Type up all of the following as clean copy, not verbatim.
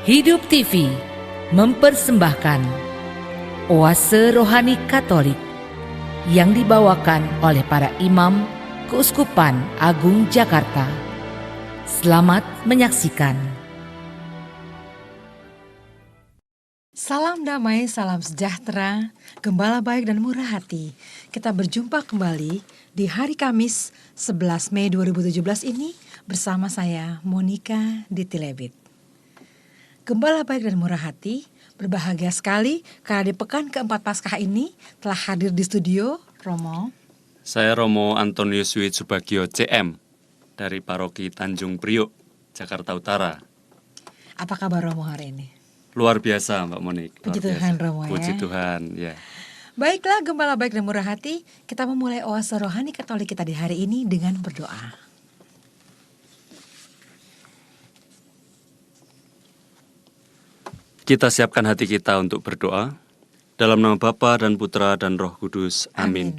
Hidup TV mempersembahkan Oase Rohani Katolik yang dibawakan oleh para imam Keuskupan Agung Jakarta. Selamat menyaksikan. Salam damai, salam sejahtera, gembala baik dan murah hati. Kita berjumpa kembali di hari Kamis 11 Mei 2017 ini bersama saya Monica di Tilebit. Gembala baik dan murah hati, berbahagia sekali karena di pekan keempat Paskah ini telah hadir di studio Romo. Saya Romo Antonius Wid Subagio CM dari Paroki Tanjung Priok, Jakarta Utara. Apa kabar Romo hari ini? Luar biasa Mbak Monik. Puji Tuhan Romo ya. Puji Tuhan ya. Baiklah gembala baik dan murah hati, kita memulai oase rohani Katolik kita di hari ini dengan berdoa. Kita siapkan hati kita untuk berdoa. Dalam nama Bapa dan Putra dan Roh Kudus. Amin.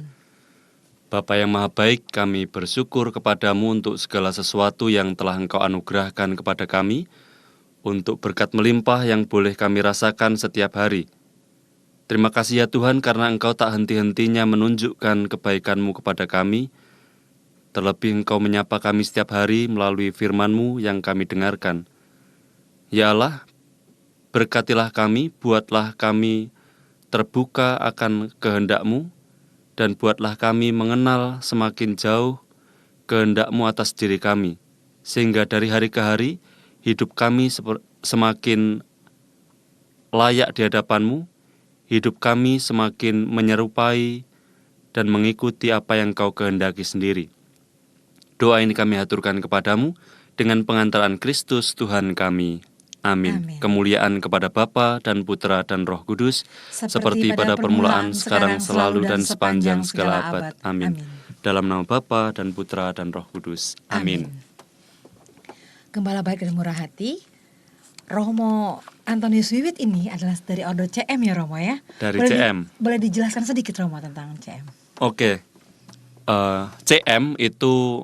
Bapa yang maha baik, kami bersyukur kepadamu untuk segala sesuatu yang telah Engkau anugerahkan kepada kami, untuk berkat melimpah yang boleh kami rasakan setiap hari. Terima kasih ya Tuhan karena Engkau tak henti-hentinya menunjukkan kebaikan-Mu kepada kami, terlebih Engkau menyapa kami setiap hari melalui firman-Mu yang kami dengarkan. Ya Allah, berkatilah kami, buatlah kami terbuka akan kehendak-Mu, dan buatlah kami mengenal semakin jauh kehendak-Mu atas diri kami, sehingga dari hari ke hari hidup kami semakin layak di hadapan-Mu, hidup kami semakin menyerupai dan mengikuti apa yang Kau kehendaki sendiri. Doa ini kami haturkan kepadamu dengan pengantaran Kristus Tuhan kami. Amin. Kemuliaan kepada Bapa dan Putra dan Roh Kudus, seperti pada permulaan, sekarang, selalu, dan sepanjang segala abad. Amin. Dalam nama Bapa dan Putra dan Roh Kudus. Amin. Gembala baik dan murah hati, Romo Antonius Wiwit ini adalah dari Ordo CM ya Romo ya? Dari CM. Boleh dijelaskan sedikit Romo tentang CM? Oke. CM itu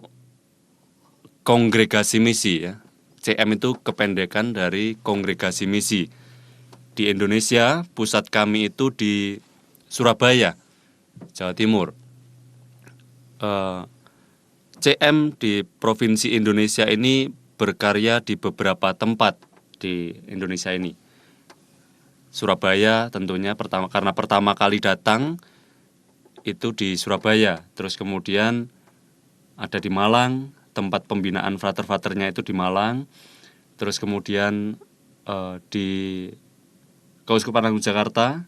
kongregasi misi ya. CM itu kependekan dari kongregasi misi. Di Indonesia, pusat kami itu di Surabaya, Jawa Timur. CM di Provinsi Indonesia ini berkarya di beberapa tempat di Indonesia ini. Surabaya tentunya karena pertama kali datang itu di Surabaya. Terus kemudian ada di Malang, tempat pembinaan frater-fraternya itu di Malang. Terus kemudian di Keuskupan Agung Jakarta.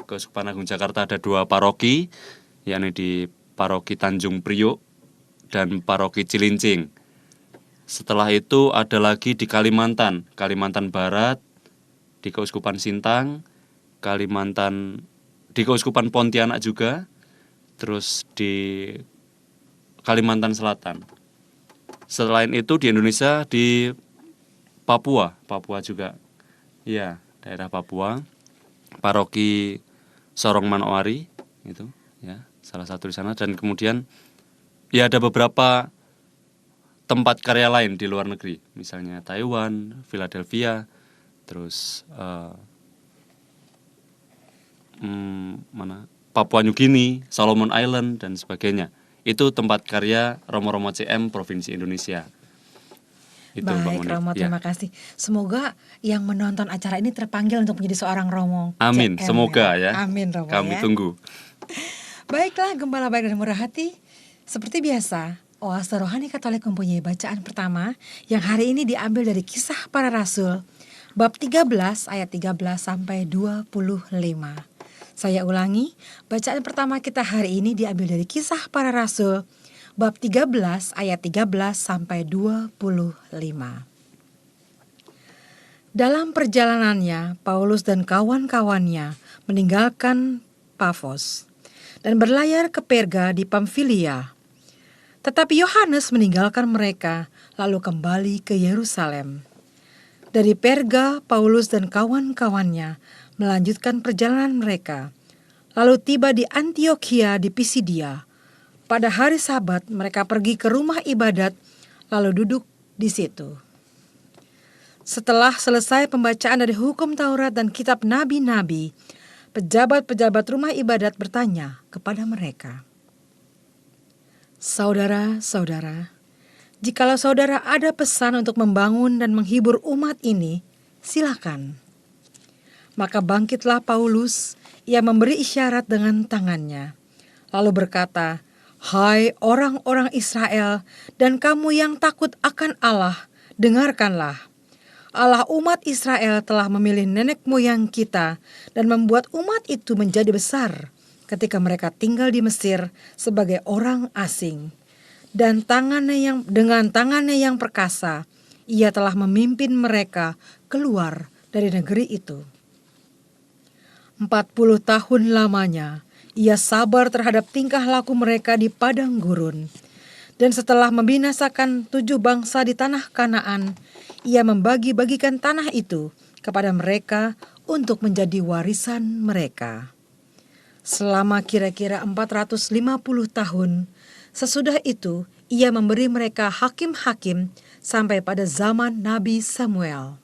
Keuskupan Agung Jakarta ada 2 paroki, yakni di Paroki Tanjung Priok dan Paroki Cilincing. Setelah itu ada lagi di Kalimantan Barat, di Keuskupan Sintang, di Keuskupan Pontianak juga, terus di Kalimantan Selatan. Selain itu di Indonesia di Papua juga, ya daerah Papua, Paroki Sorong Manokwari itu, ya salah satu di sana. Dan kemudian ya ada beberapa tempat karya lain di luar negeri, misalnya Taiwan, Philadelphia, terus Papua New Guinea, Solomon Island dan sebagainya. Itu tempat karya Romo-Romo CM Provinsi Indonesia. Itu, baik Romo, terima kasih. Semoga yang menonton acara ini terpanggil untuk menjadi seorang Romo Amin, CM, semoga ya. Amin Romo. Kami tunggu. Baiklah gembala baik dan murah hati, seperti biasa Oase Rohani Katolik mempunyai bacaan pertama yang hari ini diambil dari Kisah Para Rasul bab 13 ayat 13 sampai 25. Saya ulangi, bacaan pertama kita hari ini diambil dari Kisah Para Rasul bab 13 ayat 13 sampai 25. Dalam perjalanannya, Paulus dan kawan-kawannya meninggalkan Pafos dan berlayar ke Perga di Pamfilia. Tetapi Yohanes meninggalkan mereka lalu kembali ke Yerusalem. Dari Perga, Paulus dan kawan-kawannya melanjutkan perjalanan mereka, lalu tiba di Antiokhia di Pisidia. Pada hari Sabat mereka pergi ke rumah ibadat, lalu duduk di situ. Setelah selesai pembacaan dari hukum Taurat dan kitab nabi-nabi, pejabat-pejabat rumah ibadat bertanya kepada mereka, "Saudara-saudara, jikalau saudara ada pesan untuk membangun dan menghibur umat ini, silakan." Maka bangkitlah Paulus, ia memberi isyarat dengan tangannya, lalu berkata, "Hai orang-orang Israel dan kamu yang takut akan Allah, dengarkanlah. Allah umat Israel telah memilih nenek moyang kita dan membuat umat itu menjadi besar ketika mereka tinggal di Mesir sebagai orang asing. Dan dengan tangannya yang perkasa, ia telah memimpin mereka keluar dari negeri itu. 40 tahun lamanya, ia sabar terhadap tingkah laku mereka di padang gurun. Dan setelah membinasakan 7 bangsa di tanah Kanaan, ia membagi-bagikan tanah itu kepada mereka untuk menjadi warisan mereka. Selama kira-kira 450 tahun, sesudah itu ia memberi mereka hakim-hakim sampai pada zaman Nabi Samuel.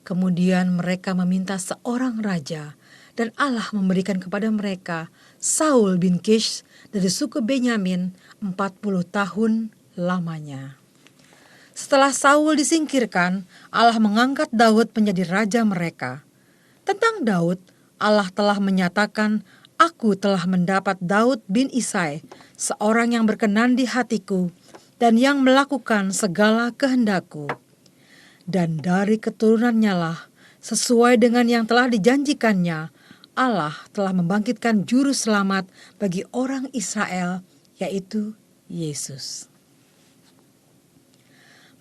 Kemudian mereka meminta seorang raja, dan Allah memberikan kepada mereka Saul bin Kish dari suku Benyamin 40 tahun lamanya. Setelah Saul disingkirkan, Allah mengangkat Daud menjadi raja mereka. Tentang Daud, Allah telah menyatakan, "Aku telah mendapat Daud bin Isai, seorang yang berkenan di hatiku dan yang melakukan segala kehendakku. Dan dari keturunannya lah, sesuai dengan yang telah dijanjikannya, Allah telah membangkitkan juru selamat bagi orang Israel, yaitu Yesus."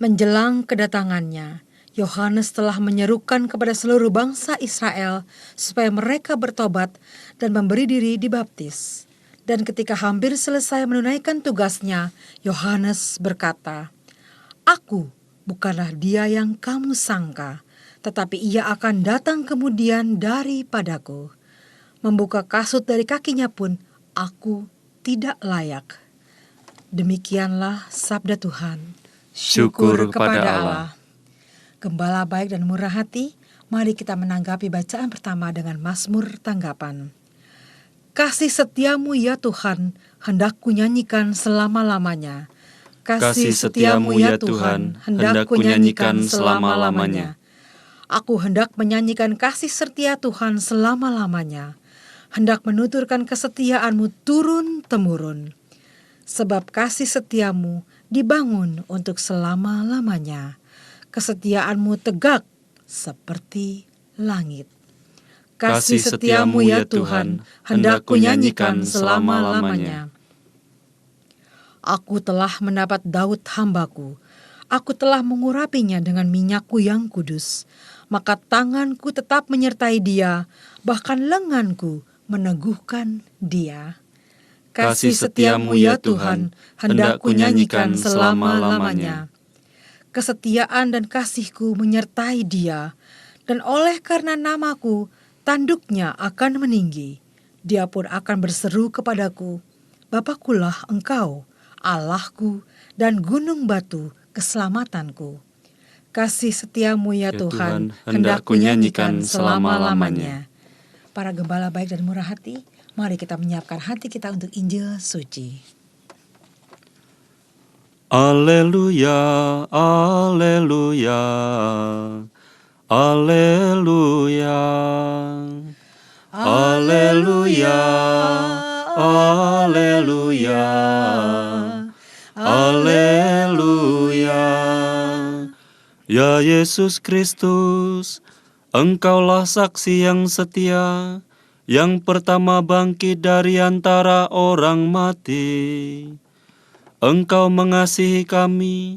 Menjelang kedatangannya, Yohanes telah menyerukan kepada seluruh bangsa Israel supaya mereka bertobat dan memberi diri dibaptis. Dan ketika hampir selesai menunaikan tugasnya, Yohanes berkata, "Aku bukanlah dia yang kamu sangka, tetapi ia akan datang kemudian daripadaku. Membuka kasut dari kakinya pun aku tidak layak." Demikianlah sabda Tuhan. Syukur kepada Allah. Gembala baik dan murah hati, mari kita menanggapi bacaan pertama dengan Mazmur tanggapan. Kasih setiamu ya Tuhan, hendak kunyanyikan selama-lamanya. Kasih setiamu ya Tuhan, hendak kunyanyikan selama-lamanya. Aku hendak menyanyikan kasih setia Tuhan selama-lamanya. Hendak menuturkan kesetiaanmu turun-temurun. Sebab kasih setiamu dibangun untuk selama-lamanya. Kesetiaanmu tegak seperti langit. Kasih setiamu ya Tuhan, hendak kunyanyikan selama-lamanya. Aku telah mendapat Daud hambaku. Aku telah mengurapinya dengan minyakku yang kudus. Maka tanganku tetap menyertai dia, bahkan lenganku meneguhkan dia. Kasih setiamu ya Tuhan, hendak kunyanyikan selama-lamanya. Kesetiaan dan kasihku menyertai dia, dan oleh karena namaku, tanduknya akan meninggi. Dia pun akan berseru kepadaku, "Bapakulah engkau, Allahku dan gunung batu keselamatanku." Kasih setiamu ya Tuhan, hendak kunyanyikan selama-lamanya. Para gembala baik dan murah hati, mari kita menyiapkan hati kita untuk Injil suci. Alleluia, alleluia, alleluia, alleluia, alleluia, alleluia. Ya Yesus Kristus, Engkaulah saksi yang setia, yang pertama bangkit dari antara orang mati. Engkau mengasihi kami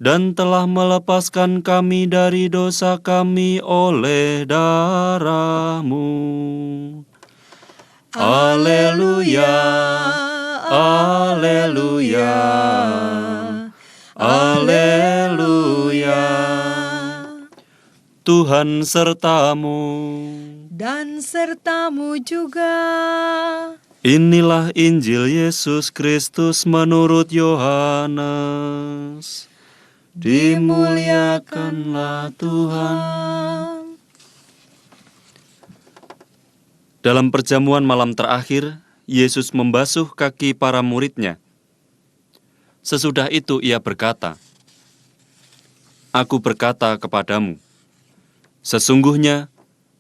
dan telah melepaskan kami dari dosa kami oleh darah-Mu. Alleluia, alleluia, alleluia. Tuhan sertamu Dan sertamu juga. Inilah Injil Yesus Kristus menurut Yohanes. dimuliakanlah Tuhan. Dalam perjamuan malam terakhir, Yesus membasuh kaki para murid-Nya. Sesudah itu ia berkata, "Aku berkata kepadamu, sesungguhnya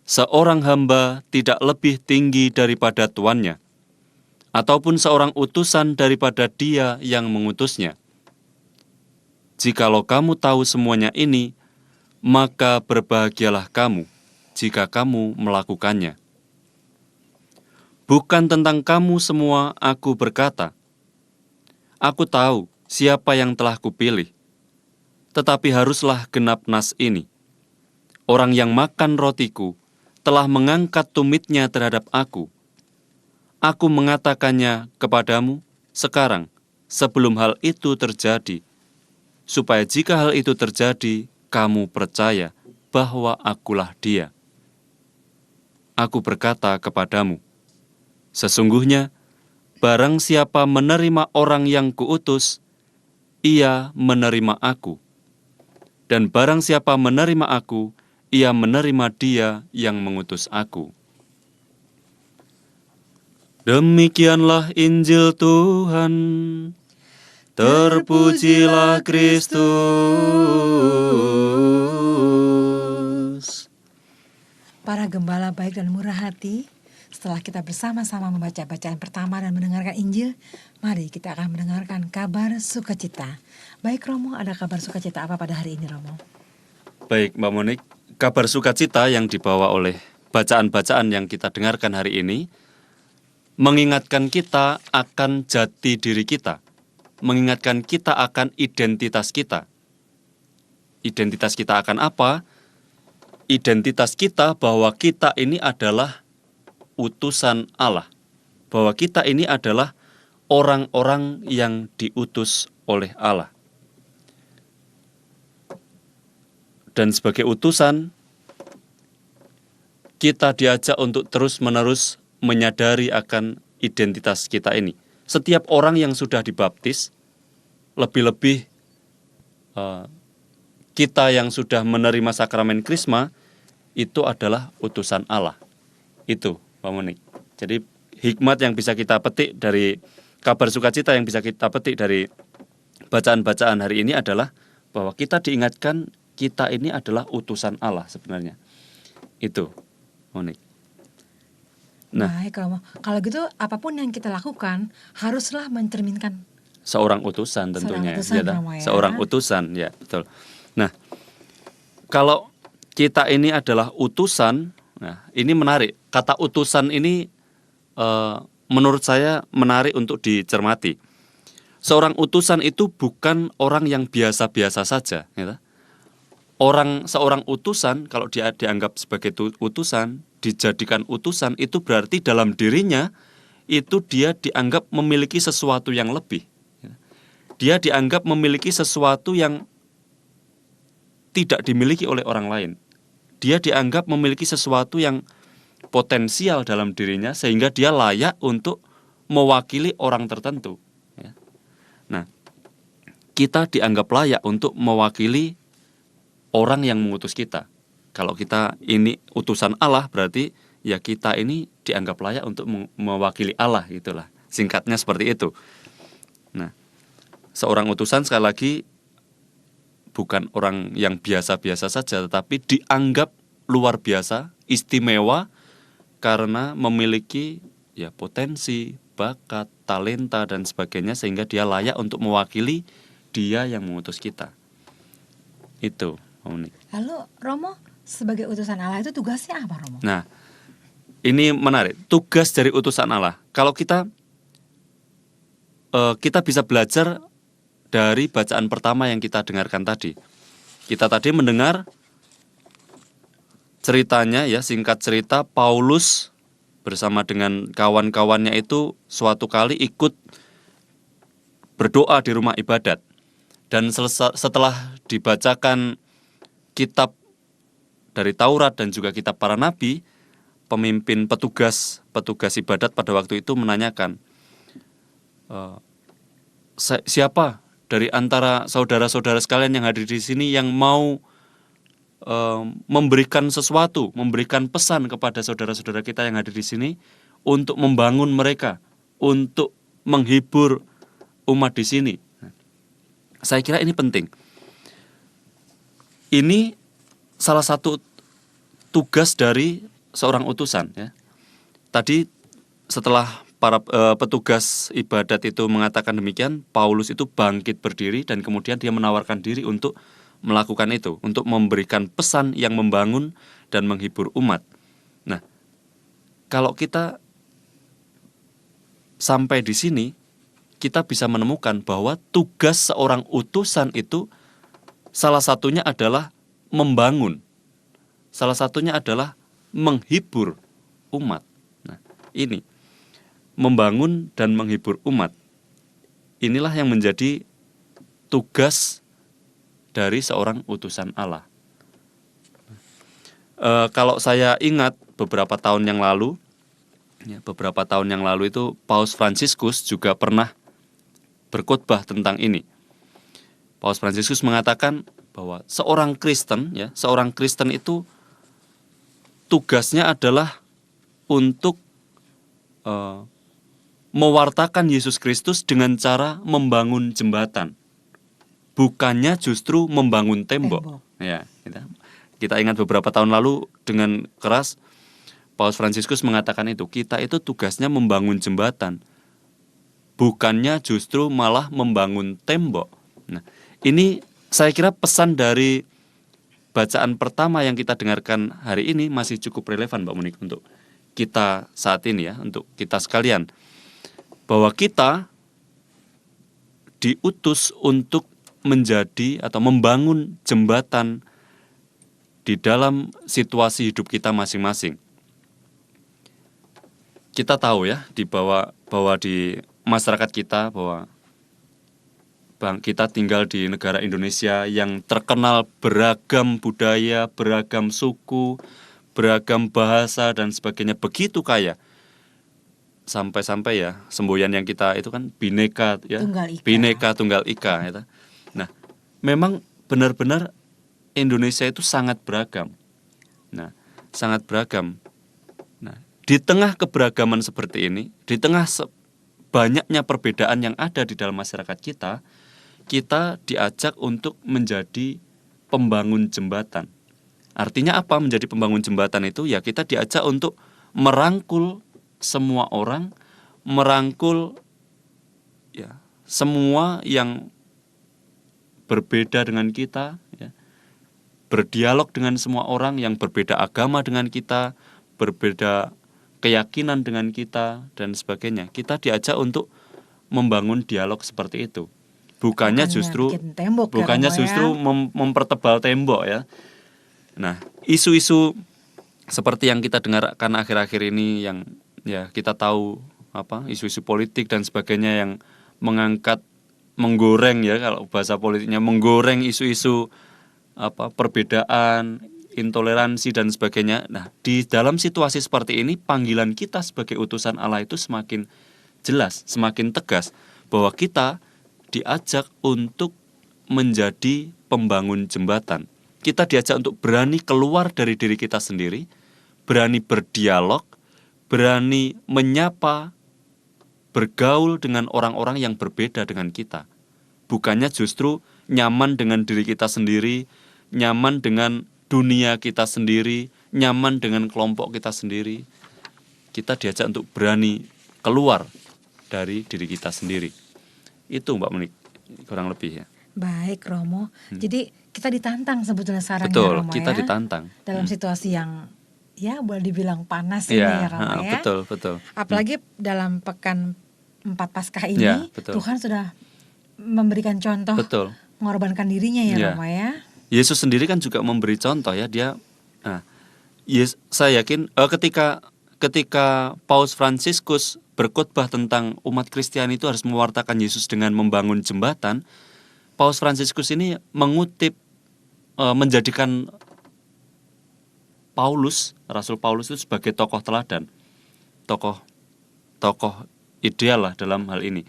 seorang hamba tidak lebih tinggi daripada tuannya, ataupun seorang utusan daripada dia yang mengutusnya. Jikalau kamu tahu semuanya ini, maka berbahagialah kamu jika kamu melakukannya. Bukan tentang kamu semua aku berkata. Aku tahu siapa yang telah kupilih, tetapi haruslah genap nas ini. Orang yang makan rotiku telah mengangkat tumitnya terhadap aku. Aku mengatakannya kepadamu sekarang, sebelum hal itu terjadi, supaya jika hal itu terjadi, kamu percaya bahwa akulah dia. Aku berkata kepadamu, sesungguhnya, barang siapa menerima orang yang kuutus, ia menerima aku. Dan barang siapa menerima aku, ia menerima dia yang mengutus aku." Demikianlah Injil Tuhan. Terpujilah Kristus. Para gembala baik dan murah hati, setelah kita bersama-sama membaca bacaan pertama dan mendengarkan Injil, mari kita akan mendengarkan kabar sukacita. Baik Romo, ada kabar sukacita apa pada hari ini Romo? Baik Mbak Monik, kabar sukacita yang dibawa oleh bacaan-bacaan yang kita dengarkan hari ini mengingatkan kita akan jati diri kita, mengingatkan kita akan identitas kita. Identitas kita akan apa? Identitas kita bahwa kita ini adalah utusan Allah, bahwa kita ini adalah orang-orang yang diutus oleh Allah. Dan sebagai utusan, kita diajak untuk terus-menerus menyadari akan identitas kita ini. Setiap orang yang sudah dibaptis, lebih-lebih kita yang sudah menerima sakramen Krisma, itu adalah utusan Allah. Itu, Pak Monik. Jadi hikmat yang bisa kita petik dari kabar sukacita yang bisa kita petik dari bacaan-bacaan hari ini adalah bahwa kita diingatkan kita ini adalah utusan Allah sebenarnya. Itu, Monik. Nah, baik Romo, kalau gitu apapun yang kita lakukan haruslah mencerminkan seorang utusan tentunya. Seorang utusan, Ya, Romo, ya. Seorang utusan, ya betul. Nah, kalau kita ini adalah utusan, nah ini menarik. Kata utusan ini menurut saya menarik untuk dicermati. Seorang utusan itu bukan orang yang biasa-biasa saja. Ya. Seorang utusan, kalau dia dianggap sebagai utusan, dijadikan utusan, itu berarti dalam dirinya itu dia dianggap memiliki sesuatu yang lebih. Dia dianggap memiliki sesuatu yang tidak dimiliki oleh orang lain. Dia dianggap memiliki sesuatu yang potensial dalam dirinya sehingga dia layak untuk mewakili orang tertentu. Nah, kita dianggap layak untuk mewakili orang yang mengutus kita. Kalau kita ini utusan Allah, berarti ya kita ini dianggap layak untuk mewakili Allah, gitulah. Singkatnya seperti itu. Nah, seorang utusan sekali lagi bukan orang yang biasa-biasa saja, tetapi dianggap luar biasa, istimewa karena memiliki ya potensi, bakat, talenta dan sebagainya sehingga dia layak untuk mewakili dia yang mengutus kita. Itu, Unik. Lalu Romo sebagai utusan Allah itu tugasnya apa Romo? Nah, ini menarik. Tugas dari utusan Allah. Kalau kita bisa belajar dari bacaan pertama yang kita dengarkan tadi. Kita tadi mendengar ceritanya ya, singkat cerita Paulus bersama dengan kawan-kawannya itu suatu kali ikut berdoa di rumah ibadat. Dan setelah dibacakan kitab dari Taurat dan juga kitab para nabi, pemimpin petugas ibadat pada waktu itu menanyakan, siapa dari antara saudara-saudara sekalian yang hadir di sini yang mau memberikan sesuatu, memberikan pesan kepada saudara-saudara kita yang hadir di sini untuk membangun mereka, untuk menghibur umat di sini. Saya kira ini penting. Ini salah satu tugas dari seorang utusan, ya. Tadi setelah para petugas ibadat itu mengatakan demikian, Paulus itu bangkit berdiri dan kemudian dia menawarkan diri untuk melakukan itu, untuk memberikan pesan yang membangun dan menghibur umat. Nah, kalau kita sampai di sini, kita bisa menemukan bahwa tugas seorang utusan itu salah satunya adalah membangun. Salah satunya adalah menghibur umat. Nah, ini membangun dan menghibur umat. Inilah yang menjadi tugas dari seorang utusan Allah. Kalau saya ingat beberapa tahun yang lalu itu Paus Fransiskus juga pernah berkhotbah tentang ini. Paus Fransiskus mengatakan bahwa seorang Kristen itu tugasnya adalah untuk mewartakan Yesus Kristus dengan cara membangun jembatan, bukannya justru membangun tembok. Ya, kita ingat beberapa tahun lalu dengan keras Paus Fransiskus mengatakan kita itu tugasnya membangun jembatan, bukannya justru malah membangun tembok. Nah, ini saya kira pesan dari bacaan pertama yang kita dengarkan hari ini masih cukup relevan, Mbak Monik, untuk kita saat ini, ya, untuk kita sekalian, bahwa kita diutus untuk menjadi atau membangun jembatan di dalam situasi hidup kita masing-masing. Kita tahu, ya, bahwa di masyarakat kita, bahwa kita tinggal di negara Indonesia yang terkenal beragam budaya, beragam suku, beragam bahasa dan sebagainya, begitu kaya. Sampai-sampai, ya, semboyan yang kita itu kan Bhinneka, ya, Bhinneka Tunggal Ika, ya. Nah, memang benar-benar Indonesia itu sangat beragam. Nah, sangat beragam. Nah, di tengah keberagaman seperti ini, di tengah banyaknya perbedaan yang ada di dalam masyarakat kita diajak untuk menjadi pembangun jembatan. Artinya apa menjadi pembangun jembatan itu? Ya, kita diajak untuk merangkul semua orang, merangkul, ya, semua yang berbeda dengan kita, ya, berdialog dengan semua orang yang berbeda agama dengan kita, berbeda keyakinan dengan kita dan sebagainya. Kita diajak untuk membangun dialog seperti itu. Bukannya justru mempertebal tembok, ya. Nah, isu-isu seperti yang kita dengarkan akhir-akhir ini, yang, ya, kita tahu isu-isu politik dan sebagainya yang menggoreng, ya, kalau bahasa politiknya, menggoreng isu-isu perbedaan, intoleransi dan sebagainya. Nah, di dalam situasi seperti ini, panggilan kita sebagai utusan Allah itu semakin jelas, semakin tegas, bahwa kita diajak untuk menjadi pembangun jembatan. Kita diajak untuk berani keluar dari diri kita sendiri, berani berdialog, berani menyapa, bergaul dengan orang-orang yang berbeda dengan kita. Bukannya justru nyaman dengan diri kita sendiri, nyaman dengan dunia kita sendiri, nyaman dengan kelompok kita sendiri. Kita diajak untuk berani keluar dari diri kita sendiri. Itu, Mbak Monik, kurang lebih, ya. Baik, Romo. Jadi kita ditantang sebetulnya sekarang, betul, ya, Romo, kita ya, ditantang dalam situasi yang, ya, boleh dibilang panas ini, ya, Romo, ya. Betul. Apalagi dalam pekan 4 Paskah ini, ya, Tuhan sudah memberikan contoh, mengorbankan dirinya, ya, Romo, ya. Yesus sendiri kan juga memberi contoh, ya, dia. Saya yakin ketika Paus Fransiskus berkhotbah tentang umat Kristiani itu harus mewartakan Yesus dengan membangun jembatan, Paus Fransiskus ini mengutip, menjadikan Rasul Paulus itu sebagai tokoh teladan, tokoh ideal lah dalam hal ini.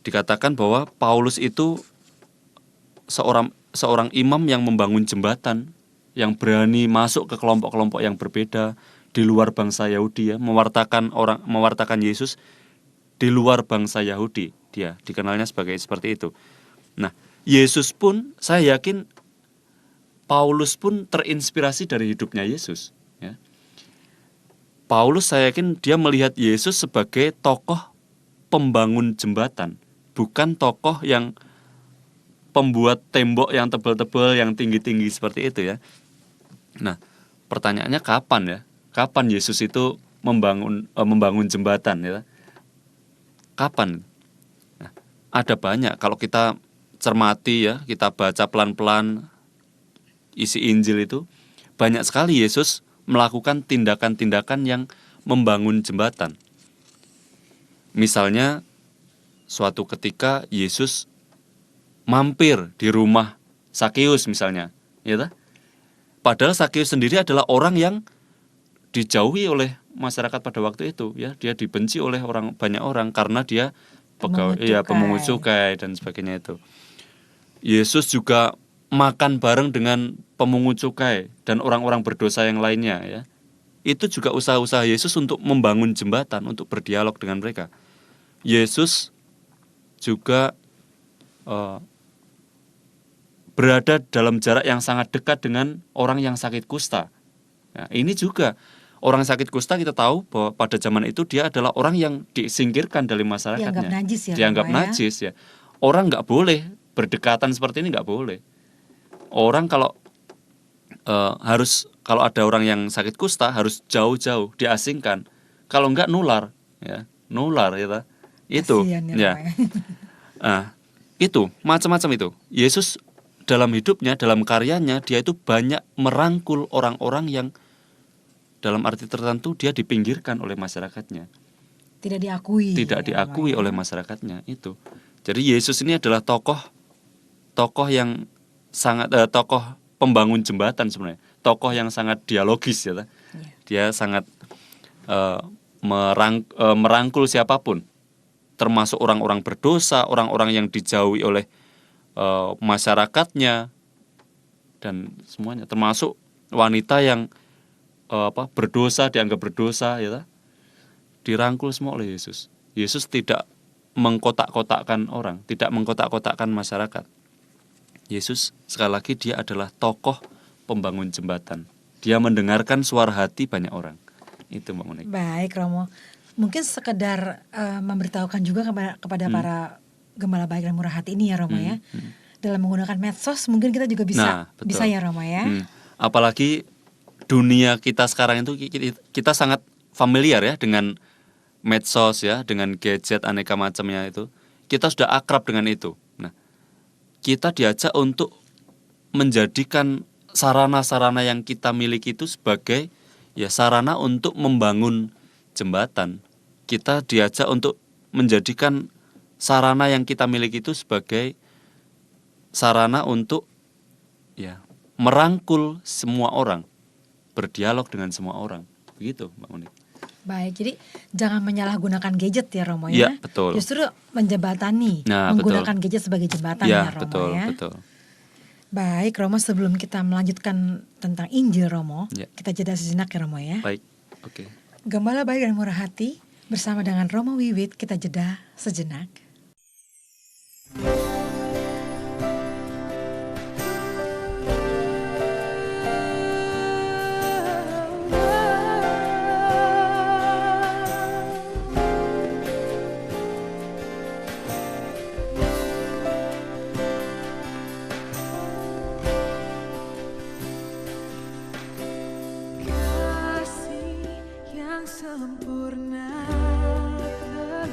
dikatakan bahwa Paulus itu seorang imam yang membangun jembatan, yang berani masuk ke kelompok-kelompok yang berbeda di luar bangsa Yahudi, ya, mewartakan Yesus di luar bangsa Yahudi. Dia dikenalnya seperti itu. Nah, Yesus pun, saya yakin Paulus pun terinspirasi dari hidupnya Yesus, ya. Paulus, saya yakin dia melihat Yesus sebagai tokoh pembangun jembatan, bukan tokoh yang pembuat tembok yang tebal-tebal, yang tinggi-tinggi seperti itu, ya. Nah, pertanyaannya kapan, ya? Kapan Yesus itu membangun jembatan, ya? Kapan? Nah, ada banyak. Kalau kita cermati, ya, kita baca pelan-pelan isi Injil itu, banyak sekali Yesus melakukan tindakan-tindakan yang membangun jembatan. Misalnya, suatu ketika Yesus mampir di rumah Sakeus misalnya, ya. Padahal Sakeus sendiri adalah orang yang dijauhi oleh masyarakat pada waktu itu, ya. Dia dibenci oleh banyak orang karena dia pemungut cukai dan sebagainya itu. Yesus juga makan bareng dengan pemungut cukai dan orang-orang berdosa yang lainnya, ya. Itu juga usaha-usaha Yesus untuk membangun jembatan, untuk berdialog dengan mereka. Yesus juga berada dalam jarak yang sangat dekat dengan orang yang sakit kusta. Nah, ini juga orang sakit kusta, kita tahu bahwa pada zaman itu dia adalah orang yang disingkirkan dari masyarakatnya. Dianggap najis, ya. Orang nggak boleh berdekatan seperti ini, nggak boleh. Orang kalau kalau ada orang yang sakit kusta harus jauh-jauh diasingkan. Kalau nggak nular, ya, ya. Itu, ya. Nah, itu macam-macam itu. Yesus dalam hidupnya, dalam karyanya, dia itu banyak merangkul orang-orang yang dalam arti tertentu dia dipinggirkan oleh masyarakatnya. Tidak diakui oleh masyarakatnya itu. Jadi Yesus ini adalah tokoh yang sangat tokoh pembangun jembatan sebenarnya. Tokoh yang sangat dialogis, ya. Dia sangat merangkul siapapun, termasuk orang-orang berdosa, orang-orang yang dijauhi oleh masyarakatnya dan semuanya, termasuk wanita yang berdosa, dianggap berdosa, ya, dirangkul semua oleh Yesus. Yesus tidak mengkotak-kotakkan orang, tidak mengkotak-kotakkan masyarakat. Yesus, sekali lagi, dia adalah tokoh pembangun jembatan. Dia mendengarkan suara hati banyak orang. Itu, Mbak Monik. Baik, Romo. Mungkin sekedar memberitahukan juga kepada para gembala baik dan murah hati ini, ya, Romo, ya. Dalam menggunakan medsos mungkin kita juga bisa ya, Romo, ya. Apalagi dunia kita sekarang itu, kita sangat familiar, ya, dengan medsos, ya, dengan gadget aneka macamnya itu. Kita sudah akrab dengan itu. Nah, kita diajak untuk menjadikan sarana-sarana yang kita miliki itu sebagai, ya, sarana untuk membangun jembatan. Kita diajak untuk menjadikan sarana yang kita miliki itu sebagai sarana untuk, ya, merangkul semua orang, berdialog dengan semua orang. Begitu, Mbak Monik. Baik, jadi jangan menyalahgunakan gadget, ya, Romo, ya. Ya, betul. Justru menjembatani, menggunakan gadget sebagai jembatan, ya, Romo, betul, ya. Betul. Baik, Romo, sebelum kita melanjutkan tentang Injil, Romo, kita jeda sejenak, ya, Romo, ya. Baik, oke. Gembala baik dan murah hati, bersama dengan Romo Wiwit, kita jeda sejenak. Sempurna telah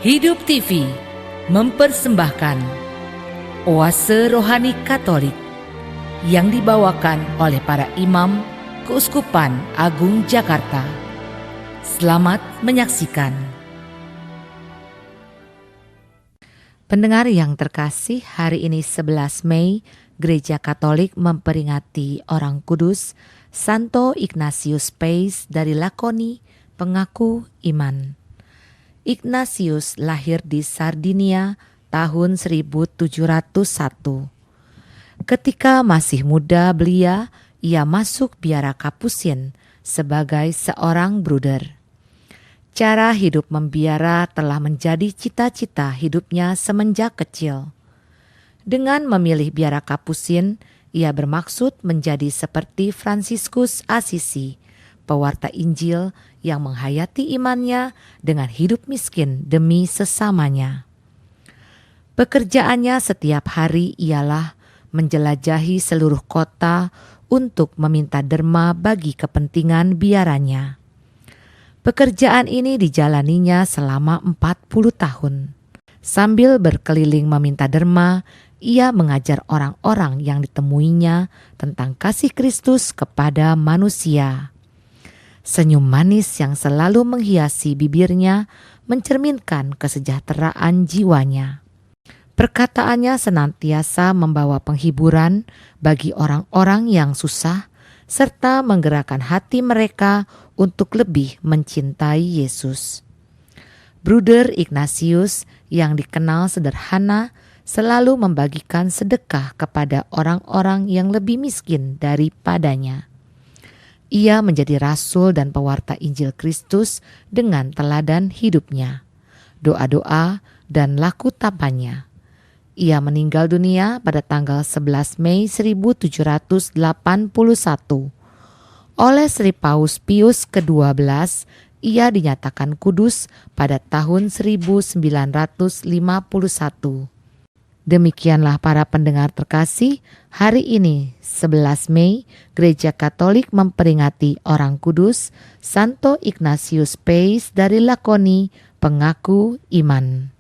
Hidup TV mempersembahkan Oase Rohani Katolik yang dibawakan oleh para imam Keuskupan Agung Jakarta. Selamat menyaksikan. Pendengar yang terkasih, hari ini 11 Mei, Gereja Katolik memperingati orang kudus Santo Ignatius Pace dari Lakoni, pengaku iman. Ignatius lahir di Sardinia tahun 1701. Ketika masih muda belia, ia masuk biara Kapusin sebagai seorang bruder. Cara hidup membiara telah menjadi cita-cita hidupnya semenjak kecil. Dengan memilih biara Kapusin, ia bermaksud menjadi seperti Fransiskus Asisi, pewarta Injil yang menghayati imannya dengan hidup miskin demi sesamanya. Pekerjaannya setiap hari ialah menjelajahi seluruh kota untuk meminta derma bagi kepentingan biaranya. Pekerjaan ini dijalaninya selama 40 tahun. Sambil berkeliling meminta derma, ia mengajar orang-orang yang ditemuinya tentang kasih Kristus kepada manusia. Senyum manis yang selalu menghiasi bibirnya mencerminkan kesejahteraan jiwanya. Perkataannya senantiasa membawa penghiburan bagi orang-orang yang susah, serta menggerakkan hati mereka untuk lebih mencintai Yesus. Bruder Ignatius yang dikenal sederhana selalu membagikan sedekah kepada orang-orang yang lebih miskin daripadanya. Ia menjadi rasul dan pewarta Injil Kristus dengan teladan hidupnya, doa-doa, dan laku tapannya. Ia meninggal dunia pada tanggal 11 Mei 1781 oleh Sri Paus Pius ke-12. Ia dinyatakan kudus pada tahun 1951. Demikianlah para pendengar terkasih, hari ini 11 Mei Gereja Katolik memperingati orang kudus Santo Ignatius Pace dari Lakoni, pengaku iman.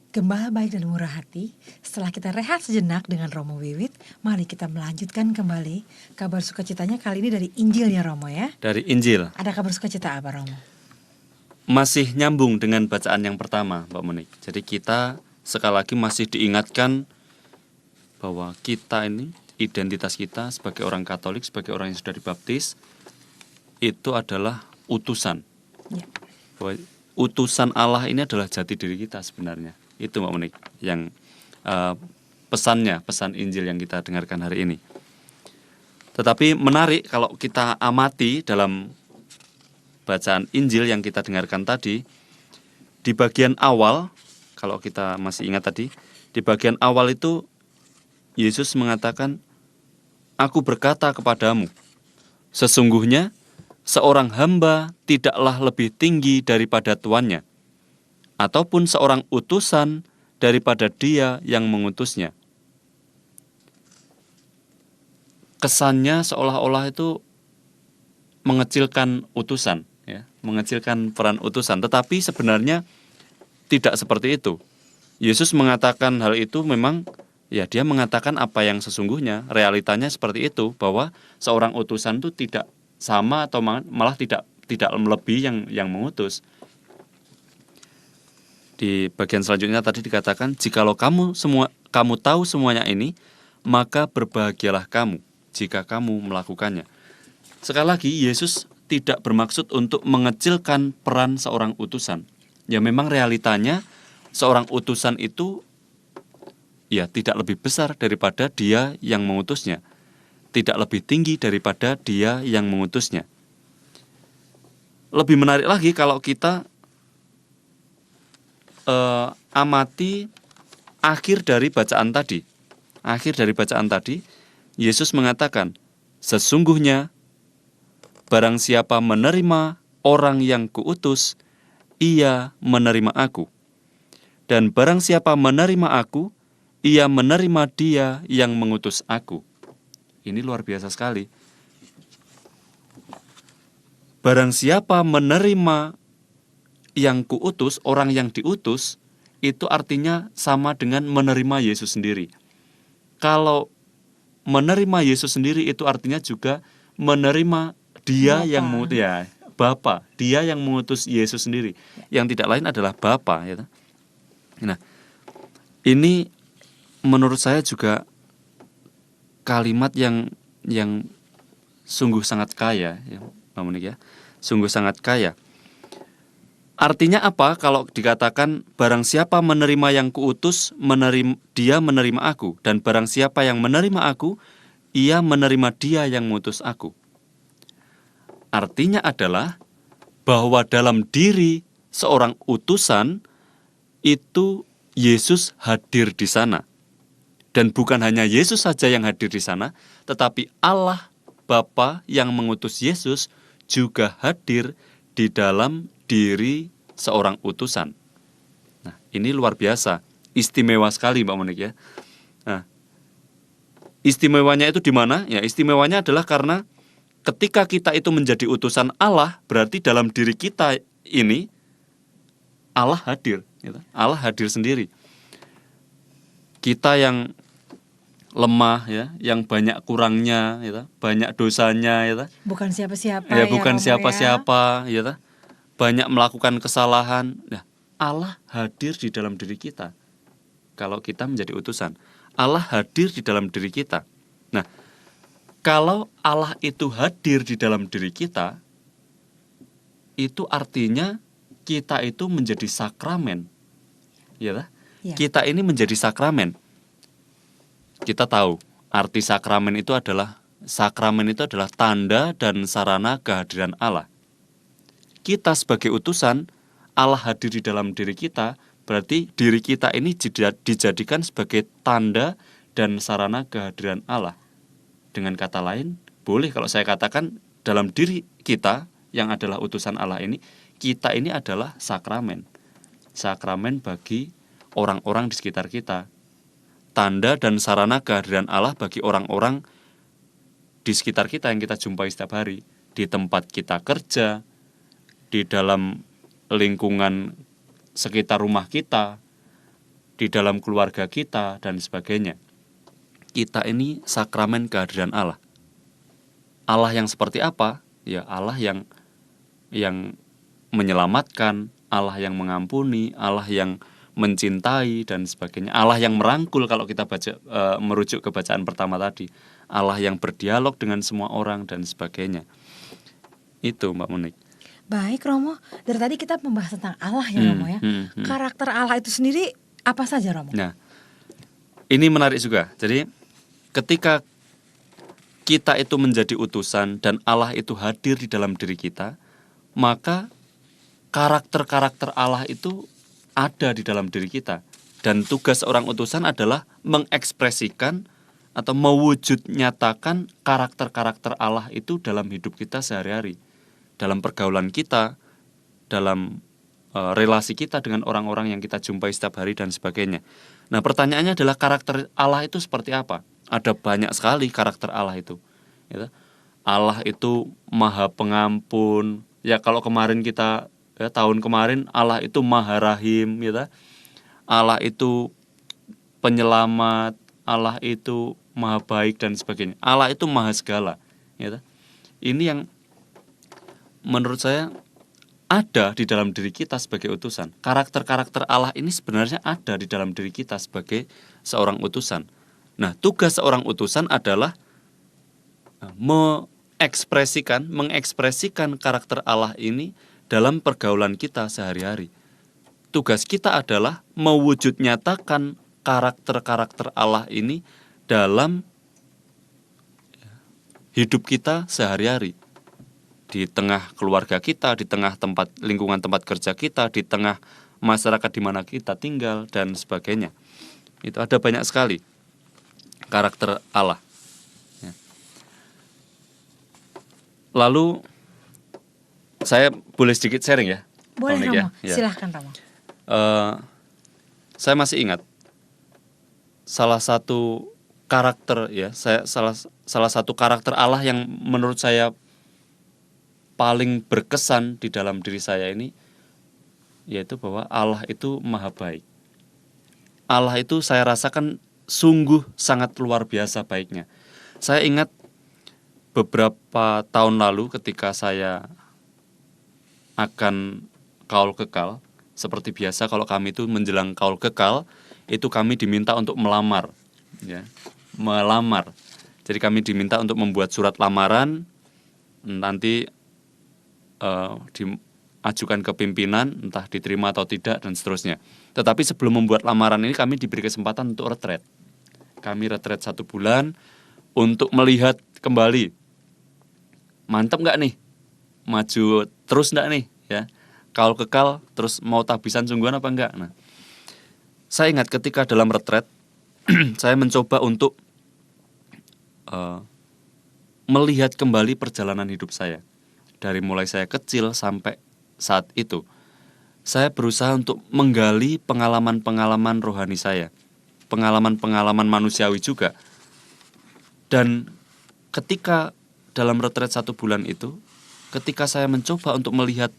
Gembala baik dan murah hati, setelah kita rehat sejenak dengan Romo Wiwit, mari kita melanjutkan kembali kabar sukacitanya kali ini dari Injilnya Romo ya. Dari Injil. Ada kabar sukacita apa Romo? Masih nyambung dengan bacaan yang pertama, Mbak Monik. Jadi kita sekali lagi masih diingatkan bahwa kita ini, identitas kita sebagai orang Katolik, sebagai orang yang sudah dibaptis, itu adalah utusan. Ya. Bahwa utusan Allah ini adalah jati diri kita sebenarnya. Itu Mbak Monik yang pesan Injil yang kita dengarkan hari ini. Tetapi menarik kalau kita amati dalam bacaan Injil yang kita dengarkan tadi, di bagian awal, kalau kita masih ingat tadi, di bagian awal itu Yesus mengatakan, "Aku berkata kepadamu, sesungguhnya seorang hamba tidaklah lebih tinggi daripada tuannya, ataupun seorang utusan daripada dia yang mengutusnya." Kesannya seolah-olah itu mengecilkan utusan, ya, mengecilkan peran utusan. Tetapi sebenarnya tidak seperti itu. Yesus mengatakan hal itu memang, ya dia mengatakan apa yang sesungguhnya. Realitanya seperti itu, bahwa seorang utusan itu tidak sama atau malah tidak melebihi yang mengutus. Di bagian selanjutnya tadi dikatakan, "Jikalau kamu tahu semuanya ini, maka berbahagialah kamu jika kamu melakukannya." Sekali lagi, Yesus tidak bermaksud untuk mengecilkan peran seorang utusan. Ya memang realitanya seorang utusan itu ya tidak lebih besar daripada dia yang mengutusnya, tidak lebih tinggi daripada dia yang mengutusnya. Lebih menarik lagi kalau kita amati akhir dari bacaan tadi. Akhir dari bacaan tadi, Yesus mengatakan, "Sesungguhnya barang siapa menerima orang yang kuutus, ia menerima aku. Dan barang siapa menerima aku, ia menerima dia yang mengutus aku." Ini luar biasa sekali. Barang siapa menerima yang kuutus, orang yang diutus, itu artinya sama dengan menerima Yesus sendiri. Kalau menerima Yesus sendiri itu artinya juga menerima Dia Bapa. yang Bapa, Dia yang mengutus Yesus sendiri. Yang tidak lain adalah Bapa, ya. Nah, ini menurut saya juga kalimat yang sungguh sangat kaya, ya, Pak Monik, ya. Sungguh sangat kaya. Artinya apa kalau dikatakan barang siapa menerima yang kuutus, dia menerima aku, dan barang siapa yang menerima aku, ia menerima Dia yang mengutus aku. Artinya adalah bahwa dalam diri seorang utusan itu Yesus hadir di sana. Dan bukan hanya Yesus saja yang hadir di sana, tetapi Allah Bapa yang mengutus Yesus juga hadir di dalam diri seorang utusan. Nah, ini luar biasa, istimewa sekali Mbak Monik, ya. Nah, istimewanya itu di mana? Ya, istimewanya adalah karena ketika kita itu menjadi utusan Allah, berarti dalam diri kita ini Allah hadir, gitu. Allah hadir sendiri. Kita yang lemah, ya, yang banyak kurangnya, gitu, banyak dosanya, gitu. Bukan siapa-siapa Ya, ya, bukan Romo, siapa-siapa, ya, banyak melakukan kesalahan. Nah, Allah hadir di dalam diri kita. Kalau kita menjadi utusan, Allah hadir di dalam diri kita. Nah, kalau Allah itu hadir di dalam diri kita, itu artinya kita itu menjadi sakramen. Ya, Ya. kita ini menjadi sakramen. Kita tahu arti sakramen itu adalah tanda dan sarana kehadiran Allah. Kita sebagai utusan, Allah hadir di dalam diri kita, berarti diri kita ini dijadikan sebagai tanda dan sarana kehadiran Allah. Dengan kata lain, boleh kalau saya katakan dalam diri kita yang adalah utusan Allah ini, kita ini adalah sakramen. Sakramen bagi orang-orang di sekitar kita. Tanda dan sarana kehadiran Allah bagi orang-orang di sekitar kita yang kita jumpai setiap hari. Di tempat kita kerja, di dalam lingkungan sekitar rumah kita, di dalam keluarga kita, dan sebagainya. Kita ini sakramen kehadiran Allah. Allah yang seperti apa? Ya, Allah yang menyelamatkan, Allah yang mengampuni, Allah yang mencintai, dan sebagainya. Allah yang merangkul kalau kita merujuk ke bacaan pertama tadi. Allah yang berdialog dengan semua orang, dan sebagainya. Itu Mbak Monik. Baik Romo, dari tadi kita membahas tentang Allah ya Romo ya. Karakter Allah itu sendiri apa saja Romo? Nah, ini menarik juga. Jadi ketika kita itu menjadi utusan dan Allah itu hadir di dalam diri kita, maka karakter-karakter Allah itu ada di dalam diri kita. Dan tugas seorang utusan adalah mengekspresikan atau mewujud nyatakan karakter-karakter Allah itu dalam hidup kita sehari-hari. Dalam pergaulan kita, dalam relasi kita dengan orang-orang yang kita jumpai setiap hari dan sebagainya. Nah, pertanyaannya adalah karakter Allah itu seperti apa? Ada banyak sekali karakter Allah itu. Ya, Allah itu Maha Pengampun. Ya, kalau kemarin kita tahun kemarin Allah itu Maha Rahim, ya. Allah itu Penyelamat, Allah itu Maha Baik dan sebagainya. Allah itu Maha Segala, ya. Ini yang menurut saya ada di dalam diri kita sebagai utusan. Karakter-karakter Allah ini sebenarnya ada di dalam diri kita sebagai seorang utusan. Nah, tugas seorang utusan adalah mengekspresikan karakter Allah ini dalam pergaulan kita sehari-hari. Tugas kita adalah mewujud nyatakan karakter-karakter Allah ini dalam hidup kita sehari-hari. Di tengah keluarga kita, di tengah lingkungan tempat kerja kita, di tengah masyarakat di mana kita tinggal, dan sebagainya. Itu ada banyak sekali karakter Allah. Ya. Lalu saya boleh sedikit sharing ya? Boleh Romo, Romo, silahkan Romo. Saya masih ingat salah satu karakter ya, salah satu karakter Allah yang menurut saya paling berkesan di dalam diri saya ini yaitu bahwa Allah itu maha baik. Allah itu saya rasakan sungguh sangat luar biasa baiknya. Saya ingat beberapa tahun lalu ketika saya akan kaul kekal, seperti biasa kalau kami itu menjelang kaul kekal, itu kami diminta untuk melamar, ya, melamar. Jadi kami diminta untuk membuat surat lamaran, nanti diajukan ke pimpinan, entah diterima atau tidak dan seterusnya. Tetapi sebelum membuat lamaran ini kami diberi kesempatan untuk retret. Kami retret 1 bulan untuk melihat kembali, mantap nggak nih, maju terus nggak nih, ya, kaul kekal terus mau tabisan sungguhan apa enggak. Nah, saya ingat ketika dalam retret saya mencoba untuk melihat kembali perjalanan hidup saya dari mulai saya kecil sampai saat itu. Saya berusaha untuk menggali pengalaman-pengalaman rohani saya, pengalaman-pengalaman manusiawi juga. Dan ketika dalam retret 1 bulan itu, ketika saya mencoba untuk melihat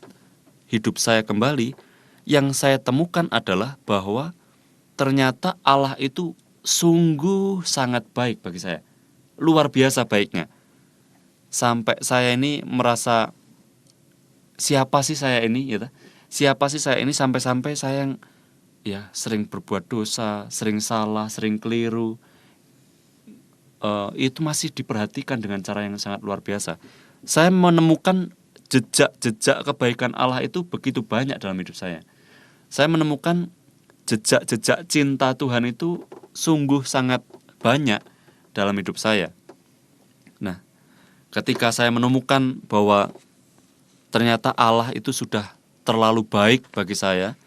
hidup saya kembali, yang saya temukan adalah bahwa ternyata Allah itu sungguh sangat baik bagi saya. Luar biasa baiknya. Sampai saya ini merasa, siapa sih saya ini, gitu. Siapa sih saya ini, sampai-sampai saya yang ya sering berbuat dosa, sering salah, sering keliru. Itu masih diperhatikan dengan cara yang sangat luar biasa. Saya menemukan jejak-jejak kebaikan Allah itu begitu banyak dalam hidup saya. Saya menemukan jejak-jejak cinta Tuhan itu sungguh sangat banyak dalam hidup saya. Nah, ketika saya menemukan bahwa ternyata Allah itu sudah terlalu baik bagi saya,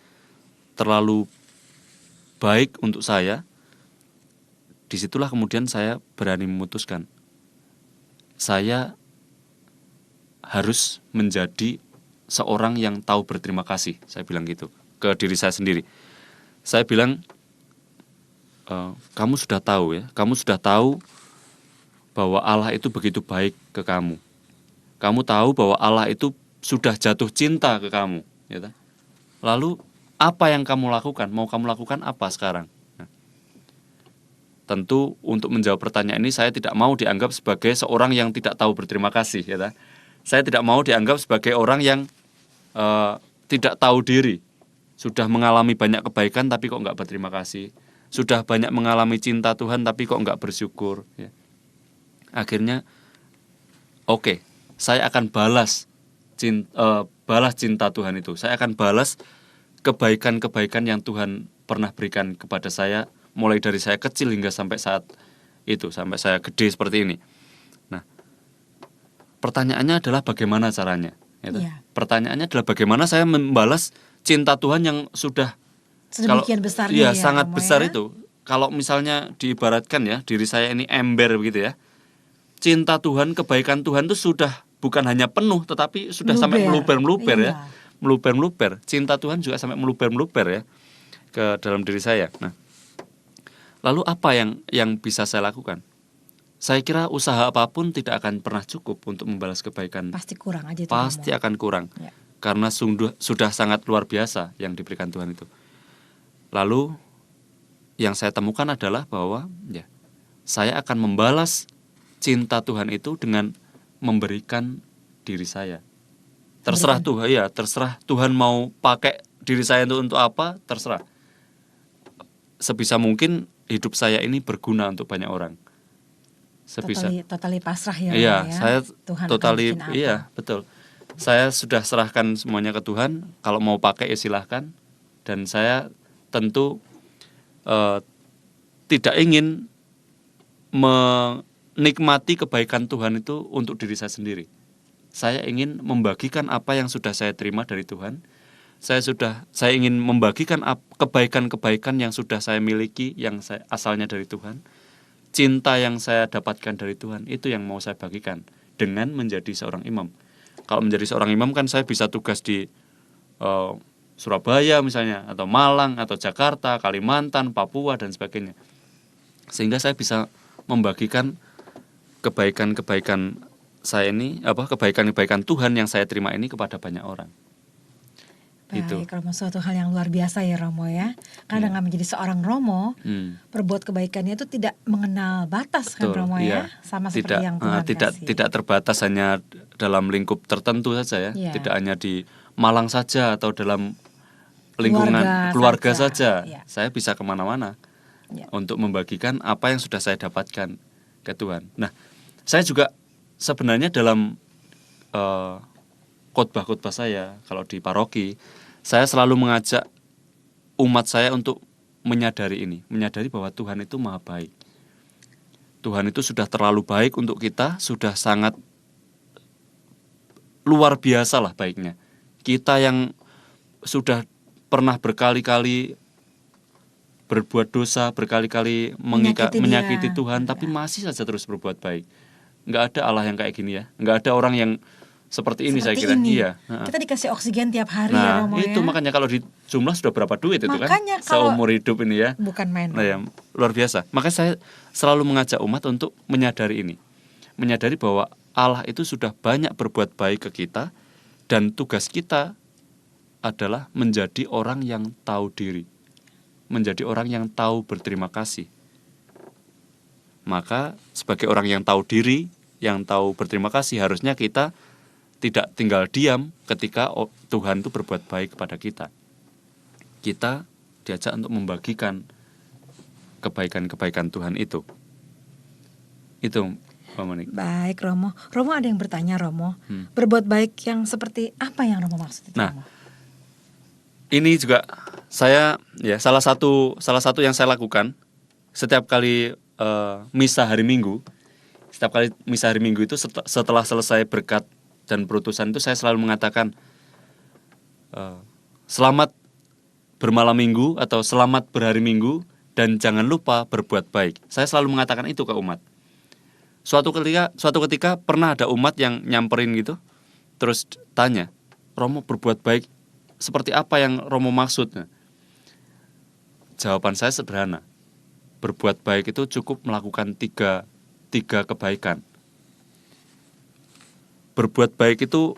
terlalu baik untuk saya, disitulah kemudian saya berani memutuskan, saya harus menjadi seorang yang tahu berterima kasih. Saya bilang gitu ke diri saya sendiri. Saya bilang, kamu sudah tahu, ya, kamu sudah tahu bahwa Allah itu begitu baik ke kamu. Kamu tahu bahwa Allah itu sudah jatuh cinta ke kamu, ya. Lalu apa yang kamu lakukan? Mau kamu lakukan apa sekarang? Nah, tentu untuk menjawab pertanyaan ini saya tidak mau dianggap sebagai seorang yang tidak tahu berterima kasih, ya. Saya tidak mau dianggap sebagai orang yang tidak tahu diri. Sudah mengalami banyak kebaikan tapi kok nggak berterima kasih. Sudah banyak mengalami cinta Tuhan tapi kok nggak bersyukur, ya. Akhirnya, oke, saya akan balas cinta Tuhan itu. Saya akan balas kebaikan-kebaikan yang Tuhan pernah berikan kepada saya, mulai dari saya kecil hingga sampai saat itu, sampai saya gede seperti ini. Nah, pertanyaannya adalah bagaimana caranya? Iya. Pertanyaannya adalah bagaimana saya membalas cinta Tuhan yang sudah Sedemikian besarnya, iya, ya, sangat Romo, besar ya? itu. Kalau misalnya diibaratkan, ya, diri saya ini ember begitu, ya. Cinta Tuhan, kebaikan Tuhan itu sudah bukan hanya penuh, tetapi sudah sampai meluber-meluber, Iya. ya. Meluber-meluber. Cinta Tuhan juga sampai meluber-meluber, ya, ke dalam diri saya. Nah, lalu apa yang bisa saya lakukan? Saya kira usaha apapun tidak akan pernah cukup untuk membalas kebaikan. Pasti kurang aja itu, Pasti Romo. akan kurang. Ya. Karena sudah sangat luar biasa yang diberikan Tuhan itu. Lalu yang saya temukan adalah bahwa, ya, saya akan membalas cinta Tuhan itu dengan memberikan diri saya. Terserah Tuhan, ya, terserah Tuhan mau pakai diri saya untuk apa, terserah. Sebisa mungkin hidup saya ini berguna untuk banyak orang. Sebisa. Totally pasrah, ya, Iya, Romo, ya. saya Tuhan akan totally, bikin apa. iya, betul. Saya sudah serahkan semuanya ke Tuhan. Kalau mau pakai ya silahkan. Dan saya tentu tidak ingin menikmati kebaikan Tuhan itu untuk diri saya sendiri. Saya ingin membagikan apa yang sudah saya terima dari Tuhan. Saya ingin membagikan kebaikan-kebaikan yang sudah saya miliki, yang asalnya dari Tuhan. Cinta yang saya dapatkan dari Tuhan, itu yang mau saya bagikan dengan menjadi seorang imam. Kalau menjadi seorang imam kan saya bisa tugas di Surabaya misalnya, atau Malang, atau Jakarta, Kalimantan, Papua, dan sebagainya. Sehingga saya bisa membagikan kebaikan-kebaikan saya ini, kebaikan-kebaikan Tuhan yang saya terima ini kepada banyak orang. Itu. Baik, Romo, suatu hal yang luar biasa ya Romo ya. Karena dengan menjadi seorang Romo, berbuat kebaikannya itu tidak mengenal batas kan Romo ya. Sama seperti yang Tuhan kasih. Tidak terbatas hanya dalam lingkup tertentu saja ya. Iya. Tidak hanya di Malang saja atau dalam lingkungan keluarga saja. Iya. Saya bisa kemana-mana Iya. untuk membagikan apa yang sudah saya dapatkan ke Tuhan. Nah, saya juga sebenarnya dalam khotbah-khotbah saya kalau di paroki, saya selalu mengajak umat saya untuk menyadari ini, menyadari bahwa Tuhan itu maha baik. Tuhan itu sudah terlalu baik untuk kita, sudah sangat luar biasa lah baiknya. Kita yang sudah pernah berkali-kali berbuat dosa, berkali-kali menyakiti Tuhan, tapi masih saja terus berbuat baik. Nggak ada Allah yang kayak gini ya. Nggak ada orang yang seperti ini saya kira. Iya. Kita dikasih oksigen tiap hari Nah, ya Romo itu ya. makanya kalau di jumlah sudah berapa duit itu Makanya kan kalau- seumur hidup ini ya. Bukan main. Nah, ya, luar biasa. Makanya saya selalu mengajak umat untuk menyadari ini. Menyadari bahwa Allah itu sudah banyak berbuat baik ke kita dan tugas kita adalah menjadi orang yang tahu diri. Menjadi orang yang tahu berterima kasih. Maka sebagai orang yang tahu diri, yang tahu berterima kasih, harusnya kita tidak tinggal diam ketika Tuhan itu berbuat baik kepada kita. Kita diajak untuk membagikan kebaikan-kebaikan Tuhan itu. Itu, Pak Monik. Baik Romo. Romo ada yang bertanya Romo. Berbuat baik yang seperti apa yang Romo maksud itu Nah, Romo? ini juga saya ya salah satu yang saya lakukan setiap kali misa hari Minggu. Setiap kali misa hari Minggu itu setelah selesai berkat dan perutusan itu saya selalu mengatakan selamat bermalam minggu atau selamat berhari Minggu dan jangan lupa berbuat baik. Saya selalu mengatakan itu ke umat. Suatu ketika pernah ada umat yang nyamperin gitu, terus tanya, Romo berbuat baik seperti apa yang Romo maksudnya? Jawaban saya sederhana. Berbuat baik itu cukup melakukan tiga kebaikan. Berbuat baik itu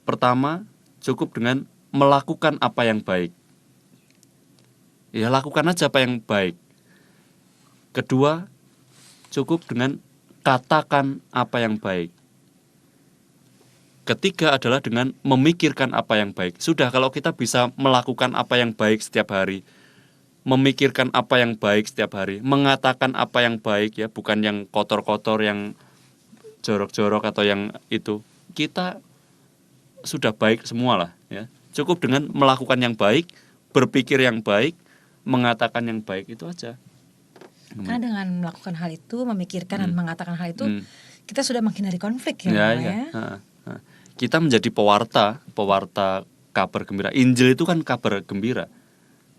pertama cukup dengan melakukan apa yang baik. Ya lakukan aja apa yang baik. Kedua, cukup dengan katakan apa yang baik. Ketiga adalah dengan memikirkan apa yang baik. Sudah kalau kita bisa melakukan apa yang baik setiap hari, memikirkan apa yang baik setiap hari, mengatakan apa yang baik ya, bukan yang kotor-kotor, yang jorok-jorok atau yang itu, kita sudah baik semua lah ya. Cukup dengan melakukan yang baik, berpikir yang baik, mengatakan yang baik, itu aja. Karena dengan melakukan hal itu, memikirkan dan mengatakan hal itu, kita sudah menghindari konflik ya, Romo ya. Kita menjadi pewarta kabar gembira. Injil itu kan kabar gembira.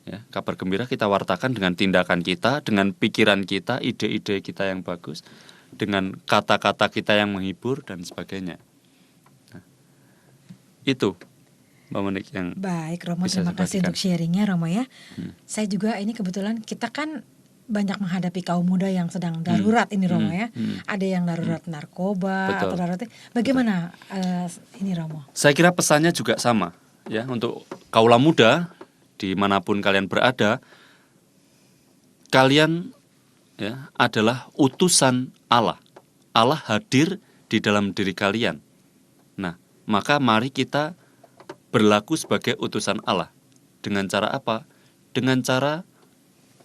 Ya, kabar gembira kita wartakan dengan tindakan kita, dengan pikiran kita, ide-ide kita yang bagus, dengan kata-kata kita yang menghibur dan sebagainya. Nah, itu Mbak Monik yang Baik Romo, bisa terima kasih dibagikan. untuk sharingnya Romo ya. Saya juga ini kebetulan kita kan banyak menghadapi kaum muda yang sedang darurat ini Romo ya. Ada yang darurat narkoba. Betul. Atau darurat bagaimana ini Romo? Saya kira pesannya juga sama ya, untuk kaula muda dimanapun kalian berada, kalian ya adalah utusan Allah. Allah hadir di dalam diri kalian. Nah, maka mari kita berlaku sebagai utusan Allah. Dengan cara apa? Dengan cara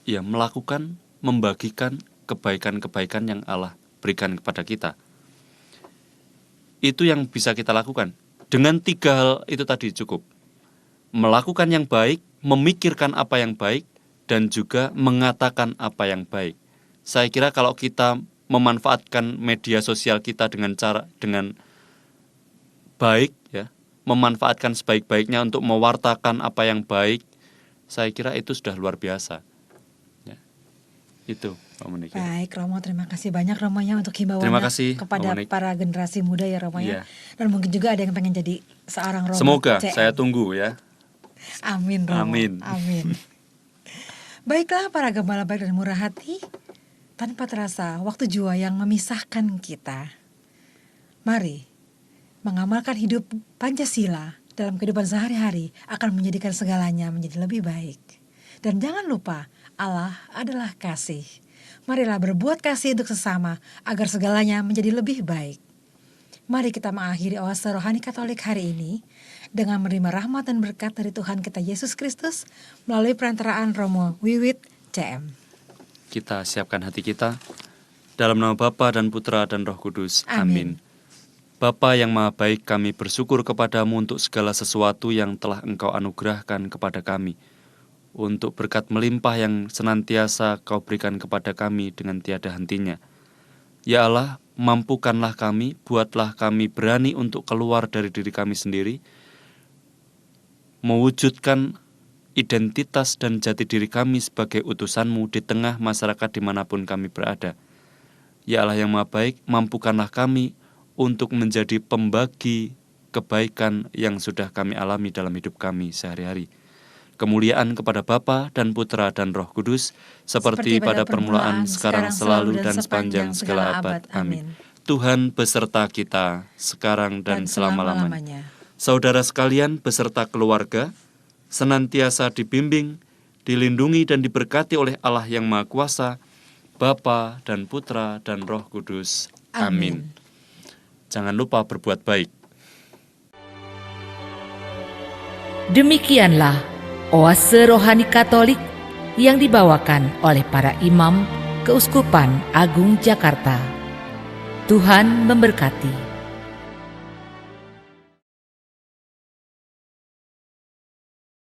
ya melakukan, membagikan kebaikan-kebaikan yang Allah berikan kepada kita. Itu yang bisa kita lakukan. Dengan 3 hal itu tadi cukup. Melakukan yang baik, memikirkan apa yang baik, dan juga mengatakan apa yang baik. Saya kira kalau kita memanfaatkan media sosial kita dengan baik ya, memanfaatkan sebaik-baiknya untuk mewartakan apa yang baik, saya kira itu sudah luar biasa. Ya. Itu Pak Monik. Baik Romo, terima kasih banyak Romo ya untuk himbauannya Terima kasih, kepada Mbak Monik. para generasi muda ya Romo ya. Iya. Dan mungkin juga ada yang pengen jadi seorang Romo. Semoga CM. saya tunggu ya. Amin Romo. Amin. Amin. Baiklah para gembala baik dan murah hati, tanpa terasa waktu jua yang memisahkan kita. Mari mengamalkan hidup Pancasila dalam kehidupan sehari-hari akan menjadikan segalanya menjadi lebih baik. Dan jangan lupa, Allah adalah kasih. Marilah berbuat kasih untuk sesama agar segalanya menjadi lebih baik. Mari kita mengakhiri oase rohani Katolik hari ini dengan menerima rahmat dan berkat dari Tuhan kita Yesus Kristus melalui perantaraan Romo Wiwit CM. Kita siapkan hati kita. Dalam nama Bapa dan Putra dan Roh Kudus. Amin. Bapa yang maha baik, kami bersyukur kepadamu untuk segala sesuatu yang telah Engkau anugerahkan kepada kami. Untuk berkat melimpah yang senantiasa Kau berikan kepada kami dengan tiada hentinya. Ya Allah, mampukanlah kami, buatlah kami berani untuk keluar dari diri kami sendiri, mewujudkan identitas dan jati diri kami sebagai utusan-Mu di tengah masyarakat dimanapun kami berada. Ya Allah yang maha baik, mampukanlah kami untuk menjadi pembagi kebaikan yang sudah kami alami dalam hidup kami sehari-hari. Kemuliaan kepada Bapa dan Putra dan Roh Kudus, seperti pada permulaan, sekarang, selalu, dan sepanjang segala abad. Amin. Tuhan beserta kita, sekarang dan selama-lamanya. Saudara sekalian beserta keluarga, senantiasa dibimbing, dilindungi dan diberkati oleh Allah yang Maha Kuasa, Bapa dan Putra dan Roh Kudus. Amin. Jangan lupa berbuat baik. Demikianlah oase rohani Katolik yang dibawakan oleh para imam Keuskupan Agung Jakarta. Tuhan memberkati.